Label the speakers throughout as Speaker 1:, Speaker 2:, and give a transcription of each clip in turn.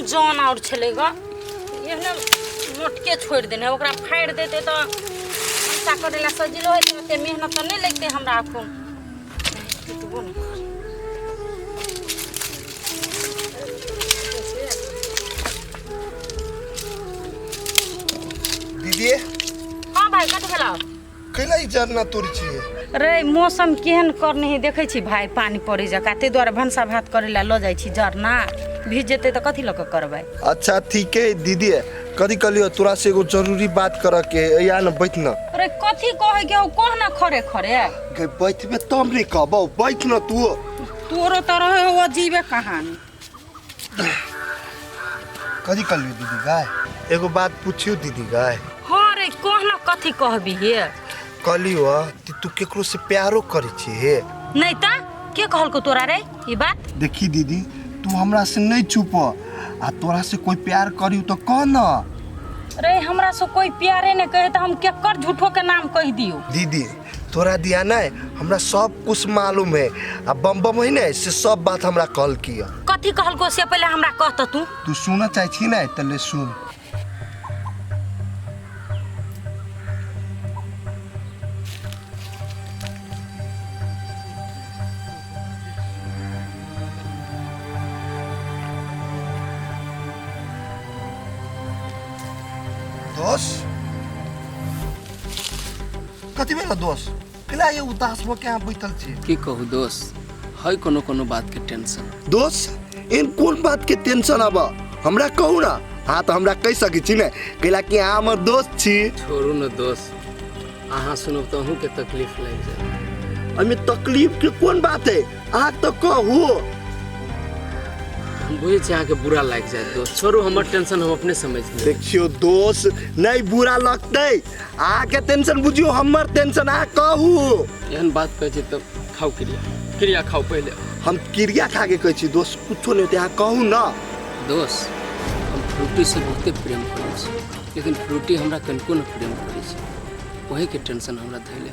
Speaker 1: जान और चलेगा एहने मोटके छोड़ देने ओकरा फाड़ देते तो ऐसा करेला सजिलो है तो ते मेहनत नहीं लगते हमरा आखो
Speaker 2: दीदी
Speaker 1: हां भाई कट गेला
Speaker 2: कैला जरना तोड़ छी
Speaker 1: रे मौसम केहन करने ही देखे छी भाई पानी पड़ी जा काते द्वारा भंसा भात करेला ल जाई छी जरना भीज जेते त कथि लक करबै। अच्छा
Speaker 2: ठीक है दीदी कदी कलियो तोरा से एगो जरूरी बात कर के या न बैठ न।
Speaker 1: अरे कथि कहे के कह ना खरे खरे
Speaker 2: के बैठबे तब नहीं कहबो बैठ न तू
Speaker 1: तोरो तरह हो अजीबे कहानी
Speaker 2: कदी कलियो दीदी गाय एगो बात पूछियो दीदी गाय।
Speaker 1: हां रे कह ना कथि कहबी हे
Speaker 2: कलियो तू केकरो से प्यारो करे छी हे
Speaker 1: नहीं ता के कहल को तोरा रे ई बात
Speaker 2: देखी दीदी तू हमरा से नहीं चुप आ तोरा से कोई प्यार करियो तो कह न।
Speaker 1: रे हमरा से कोई प्यारे ने कहे तो हम केकर झूठो के नाम कह दियो।
Speaker 2: दीदी तोरा दिया ना हमरा सब कुछ मालूम है आ बम बम है ना से सब बात हमरा कहल किया
Speaker 1: कथि कहल को से पहले हमरा कहत
Speaker 2: तू सुना चाहे छी ना तले सुन। दोस्त कति बेला दोस्त किला ये उदास में क्या बैठल छी
Speaker 3: की कहू दोस्त है कोनो बात के टेंशन
Speaker 2: दोस्त इन कौन बात के टेंशन अब हमरा कहू ना हाँ तो हमरा कह सके छी ना किला कि अहाँ हमर दोस्त छी।
Speaker 3: छोड़ू न दोस्त अहाँ सुनब तो अहूँ के तकलीफ लग जाए।
Speaker 2: अमे तकलीफ के कौन बात है अहाँ तो कहू
Speaker 3: हम बुझे छी अहाँ के बुरा लग जाए दोस्त छोड़ू हमर टेंशन हम अपने समझ ले।
Speaker 2: देखियो दोस्त नहीं बुरा लगते अहाँ के टेंशन बुझियो हमर टेंशन अहाँ कहू
Speaker 3: एहन बात कहे छी तो खाओ क्रिया खाओ पहले
Speaker 2: हम क्रिया खा के कहे छी दोस्त कुछो नहीं होते अहाँ कहू ना।
Speaker 3: दोस्त हम फ्रूटी से बहुते प्रेम करै छी लेकिन फ्रूटी हमरा कनको न प्रेम करै छी वही के टेंशन हमरा धैले।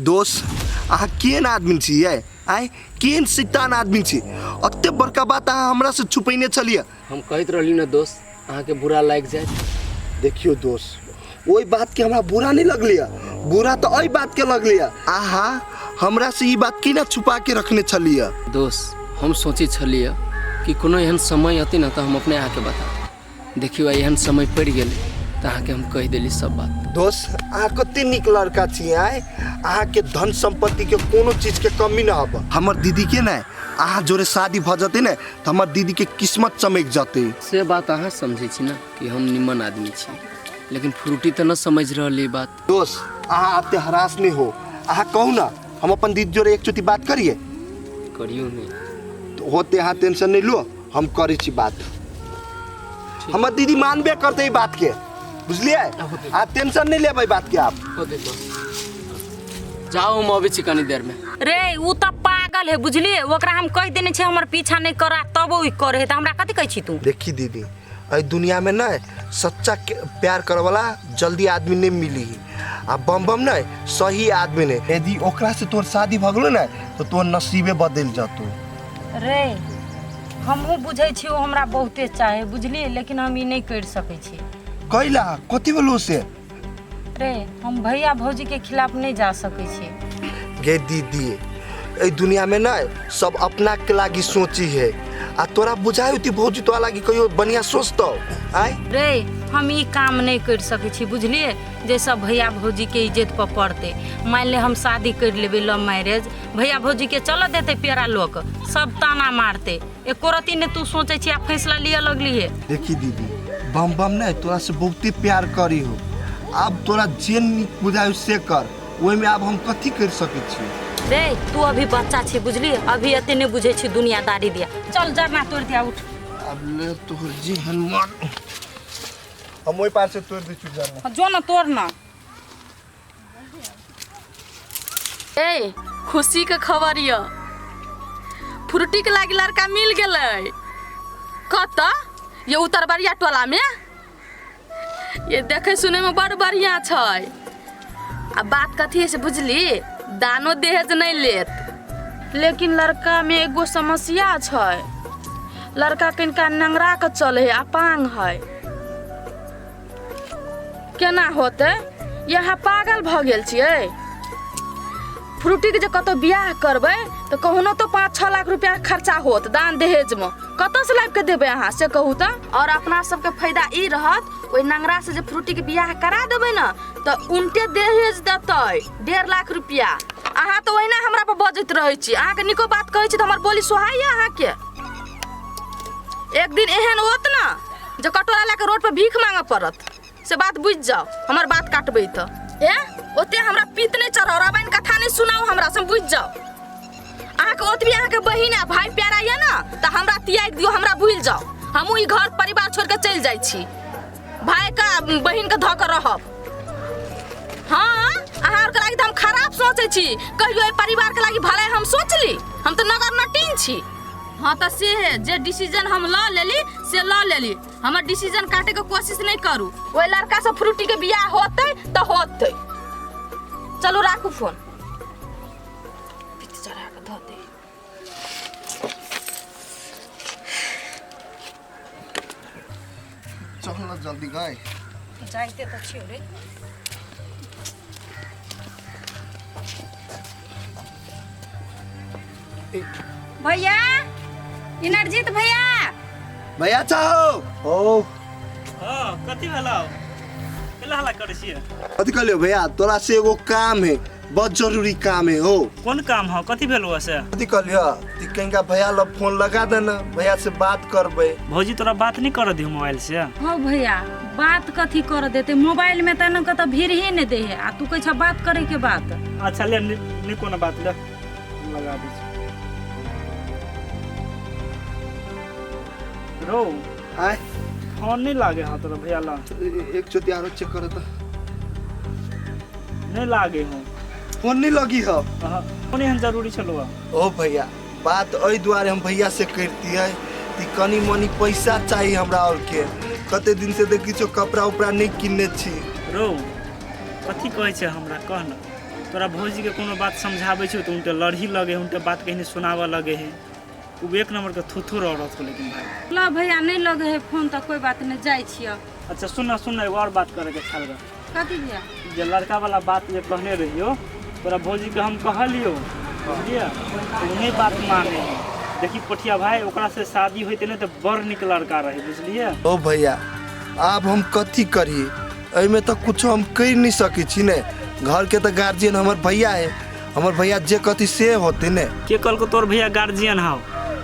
Speaker 2: दोस्त अहाँ केहन आदमी छियै आइ केहन सितान आदमी छी अते बड़का बात अहाँ हमरा से छुपैने छलिए।
Speaker 3: हम कहत रहली न दोस्त अहाँ के बुरा लग जाए।
Speaker 2: देखियो दोस्त ओई बात के हमरा बुरा नहीं लगलिया बुरा तो ओई बात के लगलिया आहा हमरा से ई बात की ना छुपा के रखने छलिए।
Speaker 3: दोस्त हम सोचे छलिए कि कोनो एहन समय अति न तो हम अपने आके बता देखियो एहन समय पड़ गेलै तो अहाँ के हम कह देली सब बात।
Speaker 2: दोस्त अहाँ कते निक लड़का छी आइ अहाँ के धन संपत्ति के कोनो चीज के कमी ना हब हमर दीदी के ना अहाँ जोरे शादी भ जते ना तो हमर दीदी के किस्मत चमक जाते।
Speaker 3: से बात अहाँ समझे छी ना कि हम निमन आदमी छी लेकिन फ्रूटी तो न समझ रहली बात।
Speaker 2: दोस्त अहाँ आते हरास नहीं हो अहाँ कहू ना हम अपन दीदी जोरे एक चोटी बात करिए
Speaker 3: करियो नहीं
Speaker 2: तो होते अहाँ टेंशन नहीं लो हम करे छी बात हमर दीदी मानबे करते ई बात के बुझलिए आप टेंशन नहीं लेबै बात के आप
Speaker 3: जाओ हम अबै छी कनी देर में।
Speaker 1: रे उ त पागल है बुझलिए ओकरा हम कह देने छे हमर पीछा नहीं करा तब ओ करे है त हमरा कथि कहै छी तू।
Speaker 2: देखी दीदी ए दुनिया में ना सच्चा प्यार करे वाला जल्दी आदमी नहीं मिली आ बम बम ना सही आदमी ने यदि ओकरा से तोर शादी भ गेलो ना तो तोर नसीबे बदल जातो।
Speaker 1: रे हमहू बुझै छी ओ हमरा बहुते चाहे बुझलिए लेकिन हम ई नहीं कर सकै छी।
Speaker 2: कैला कथि बोलो से
Speaker 1: रे हम भैया भौजी के खिलाफ नहीं जा सकै छी।
Speaker 2: गे दीदी ए दुनिया में ना सब अपना के लागी सोची है आ तोरा बुझाई होती भौजी तोरा लागी कहियो बढ़िया सोचतो आइ
Speaker 1: रे हम ई काम नहीं कर सकै छी बुझलिए जैसा भैया भौजी के इज्जत पर पड़ते मान ले हम शादी कर लेबे लव मैरिज भैया भौजी के चल देते प्यारा लोग सब ताना मारते एको रती ने तू सोचे छी आ फैसला लिया लगली है।
Speaker 2: देखी दीदी बम बम ने तोरा से बहुते प्यार करी हो अब तोरा जे बुझाई से कर ओहि में अब हम कथी कर सकै छी।
Speaker 1: रे तू अभी बच्चा छी बुझली अभी एते नहीं बुझे छी दुनियादारी दिया चल जरना तोड़ दिया उठ
Speaker 2: अब ले तोहर जी हनुमान हम ओई पार से तोड़ दे छु जरना
Speaker 1: जो ना तोड़ ना।
Speaker 4: ए खुशी के खबर य फ्रूटी के लागी लड़का मिल गेलै कत ये उतरबरिया टोला में ये देखे सुने में बड़ बढ़िया छै आ बात कथी से बुझली दानो दहेज नहीं लेत लेकिन लड़का में एगो समस्या छै लड़का किनका नंगरा के चले है, अपांग है। केना होते? यहाँ पागल भ गेल छियै। फ्रूटी के जे कतौ बियाह करबै तो कहनो तो 5-6 लाख रुपया खर्चा होत दान दहेज में। कतौ से लाइब के देबै अहाँ से कहू त? और अपना सबके फायदा ई रहत ओइ नंगरा से जे फ्रूटी के बियाह करा देबै न तो उनटे दहेज देतै 1.5 लाख रुपया। अहाँ तो ओहिना हमरा पर बजैत रहै छी। अहाँ के निको बात कहै छी त हमर बोली सोहाइया अहाँ के। एक दिन एहन होत न जे कटोरा लेके रोड पे भीख मांगे पड़त, से बात बुझ जाओ। हमर बात काटबै त ओते हमरा पीत नहीं चढ़ो, रामायण कथा नहीं सुनाओ हमरा से, बुझ जाओ। अहाँ के ओतबी अहाँ के बहिन आ भाई प्यारा ये ना त हमरा तियाग दियो, हमरा भूल जाओ। हमहू ई घर परिवार छोड़ के चल जाई छी, भाई का बहिन के धक रहब। हाँ, अहाँ के लागि त हम खराब सोचे छी। कहियो ए परिवार के लागि भले हम सोच ली, हम त नगर नटीन छी। हाँ त से है जे डिसीजन हम ल लेली से ल लेली। हमर डिसीजन काटे के कोशिश नहीं करू। ओइ लड़का से फ्रूटी के बियाह होतै त होतै। चलो राखू फोन। चढ़ा के धो दे।
Speaker 2: चल न जल्दी गए।
Speaker 1: जाइते त छियो रे। भैया, इनरजीत भैया।
Speaker 2: भैया चाहो ओ
Speaker 5: कथी भेलौ? केला हल्ला करै छियै?
Speaker 2: कथी कहलियो भैया? तोरा से एगो काम है, बहुत जरूरी काम है हो।
Speaker 5: कोन काम हो? कथी भेलौ से?
Speaker 2: कथी कहलियो? ती कहिंका भैया लो फोन लगा देना, भैया से बात करबे।
Speaker 5: भौजी तोरा बात नहीं कर दी मोबाइल से?
Speaker 1: हो भैया, बात कथी कर देते? मोबाइल में तन के त भीड़ ही नहीं दे है। आ तू कह छ बात करे के बात।
Speaker 5: अच्छा ले नहीं कोनो बात ले लगा दी रो।
Speaker 2: आय
Speaker 5: फोन नहीं लागे हां तोरा भैया ला?
Speaker 2: एक चोटी आरो चेक कर त।
Speaker 5: नहीं लागे हो।
Speaker 2: फोन नहीं लगी हो।
Speaker 5: फोन एहन जरूरी छलो?
Speaker 2: ओ भैया, बात एहि दुआरे हम भैया से करती है कि कनी मनी पैसा चाहिए हमरा और के। कते दिन से देखी छो कपड़ा उपड़ा नहीं किनने छी।
Speaker 5: रो कथी कहै छै हमरा? कह न। तोरा भौजी के कोनो बात समझाबै छी तो उनटे लड़ही लगे, उनटे बात कहीं सुनावा लगे है। उ एक नंबर के थुथुर औरत हो। लेकिन भाई
Speaker 1: ला भैया नहीं लगे है फोन त कोई बात नहीं, जाई छियो।
Speaker 5: अच्छा सुन एगो और बात करे के छल।
Speaker 1: कथी भैया?
Speaker 5: जे लड़का वाला बात जे कहने रहियो तोरा भौजी के हम कहलियो, बुझलिए? उन्हें बात माने। देखी पोठिया भाई, ओकरा से शादी होते नहीं तो बड़ निक लड़का रहे, बुझलिए?
Speaker 2: ओ भैया, अब हम कथी करी? एमे तो कुछ हम कर नहीं सकी छी ने। घर के तो गार्जियन हमर भैया है। हमर भैया जे कथी से होते ने।
Speaker 5: के कल को तोर भैया गार्जियन हो?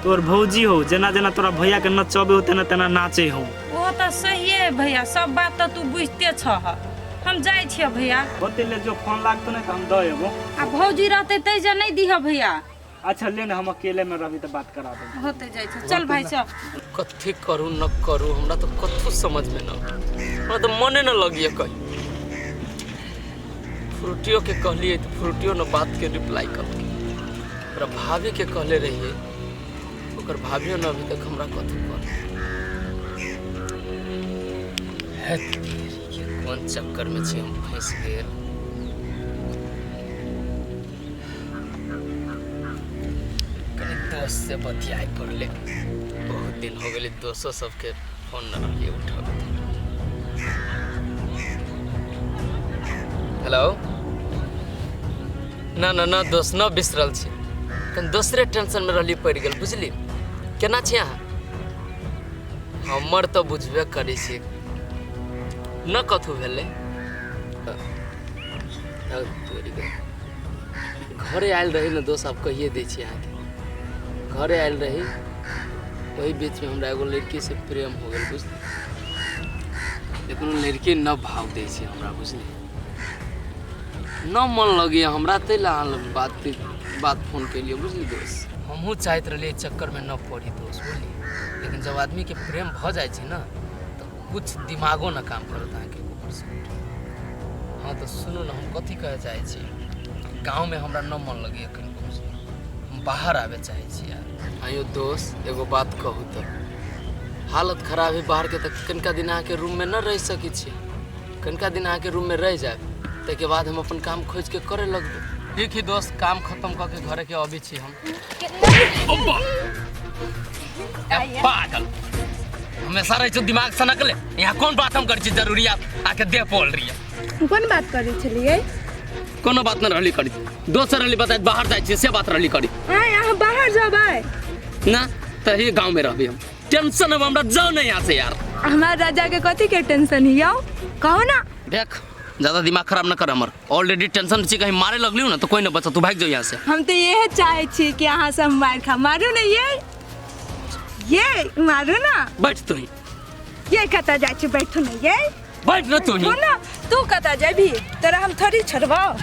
Speaker 5: तोर भौजी हो। जना जना तोरा भैया के नचाबे होते ना तना नाचे हो।
Speaker 1: वो तो सही है भैया, सब बात तो तू बुझते छ। हम जाई छियो भैया।
Speaker 5: होते ले जो फोन लागतो ना तो हम द एबो।
Speaker 1: आ भौजी रहते तै जे नहीं दिह भैया।
Speaker 5: अच्छा ले ना, हम अकेले में रहबी तो बात करा देबो।
Speaker 1: होते जाई छ। चल भाई चल।
Speaker 3: कथी करू न करू हमरा तो कथू समझ में न, हमरा तो मने न लगिए। कहीं फ्रूटियो के कहलिए तो फ्रूटियो न बात के रिप्लाई कर। ओकरा भाभी के कहले रहिए, ओकर भाभियो न अभी तक हमरा कथू कर। है कौन चक्कर में छी हम फंस गेल। कनी दोस्त से बतियाए पड़ले। बहुत दिन हो गए दोस्तों सबके फोन न रहिए उठाबे। हेलो ना ना ना दोस्त न बिसरल छी, तन दूसरे टेंशन में रहली पड़ गेल, बुझली? केना छी अहाँ? हमर तो बुझबे करी छी न कथू भेले। घरे आयल रही न दोस्त, आप कहिए दै छी अहाँके। घरे आयल रही, वही बीच में हमरा एगो लड़की से प्रेम हो गया, बुझली? लेकिन वो लड़की न भाव दै छी हमरा, बुझली? न मन लगी हमरा, तैला बात फोन के लिए, बुझली दोस्त? हमहूँ चाहत रही चक्कर में न पड़ी दोस्त, बुझली? लेकिन जब आदमी के प्रेम भ जाए ना तो कुछ दिमागो न काम करत अहाँके ऊपर से। हाँ तो सुनू ना, हम कथी कहे चाहे छी, गाँव में हमरा न मन लगी कहीं, हम बाहर आवे चाहे छी यार। हाँ यो दोस्त, एगो बात कहू तो, हालत खराब है बाहर के, तो कनिका दिन आके रूम में न रह सकी छी। कनिका दिन आके रूम में रह जाए, ताके बाद हम अपन काम खोज के करे लगबे। ठीक है दोस्त, काम खत्म करके घरे के अभी छी हम।
Speaker 4: बताइए।
Speaker 3: पागल हमेशा रहे दिमाग से नकले यहाँ कौन बात हम कर जरूरी आके दे बोल रही है
Speaker 4: कोन बात करै छलियै?
Speaker 3: कोनो बात न रहली करी दोसर रहली बता बाहर जाइ छी से बात रहली करी
Speaker 4: यहाँ बाहर जाबै
Speaker 3: ना तो ये गांव में रहबी हम टेंशन अब हमरा जाओ नहीं यहाँ से यार
Speaker 4: हमार राजा के कथी के टेंशन हियौ कहो ना।
Speaker 3: देख ज्यादा दिमाग खराब न कर हमर ऑलरेडी टेंशन छी कहीं मारे लगलियो ना तो कोई न बचा तू भाग जाओ यहाँ से
Speaker 4: हम तो ये चाहे छी कि अहाँ से हम मार खा मारू ना ये मारू ना
Speaker 3: बैठ तू ही
Speaker 4: ये कता जाइ छी बैठू ना ये
Speaker 3: बैठ न तू ही
Speaker 4: तू ना तू कता जेबी तोरा हम थोड़ी छोड़बो